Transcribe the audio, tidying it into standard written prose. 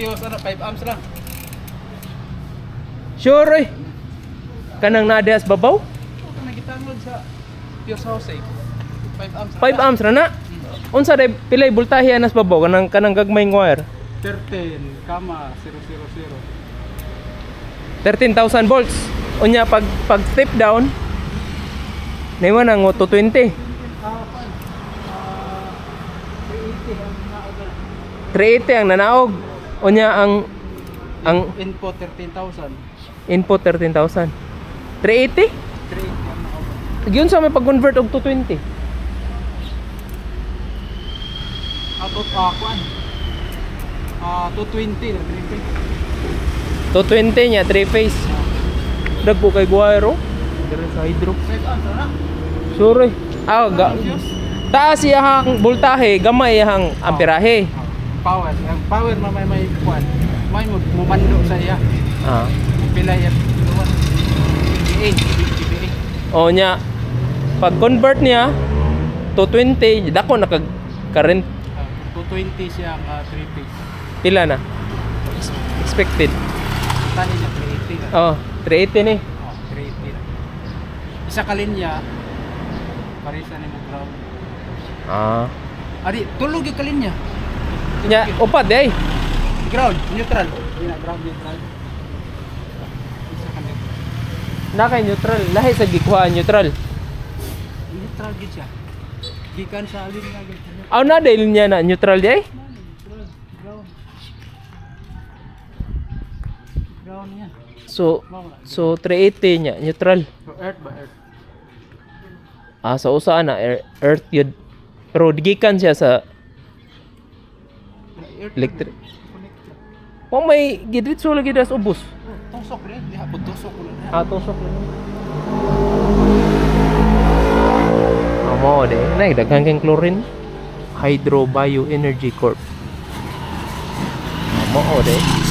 fuse ano 5 amps lang. Sure eh. Kanang nadas babaw? Kanang gitangod sa fuse house eh. 5 amps. 5 amps ra na. Unsa day pilay voltahe anas babaw kanang gagmay ng wire? 13, 13,000 volts. Unya pag step down naiwan ang 220. 380 ang nanaog. Unya ang input 13,000. input 13,000. 380? 380 ang naog. Gyud sa may pag-convert og 220. Atot kuan. 220 na 3 phase. 220 nya 3 phase. Dagko kay guwayro. Dire sa hydro. 5 amps na. Sure. Taas iyang voltahe, gamay iyang amperahe. Power. Ang power may kuan. May mumando sa iya. Ah. Pila yan. GBA. O nya pag convert niya 220 dako na kag current 220 siya ang 3 phase. pila na expected. Tani niya 380 na. Oh, 380 ni. 380 na. Isa ka linya parisa ni mo ground. Ah. Ari, tulog yung kalinya. Nya upat day. Ground, neutral. Yan, ground neutral. Isa ka neutral. Na kay neutral, lahi sa gikuha neutral. Neutral gid siya. Gikan sa alin nga gid. Aw na day linya na neutral day. Neutral, ground. Ground niya. So 380 nya neutral. So, earth ba earth? Ah, sa usa na earth yun. Pero gikan siya sa Earth electric. connector. Kung may gidritso lagi das ubos. Tusok rin, di hapon tusok ko lang. Ah, tusok lang. Amo de, nay daghang kang chlorine. Hydro Bioenergy Corp. Amo de.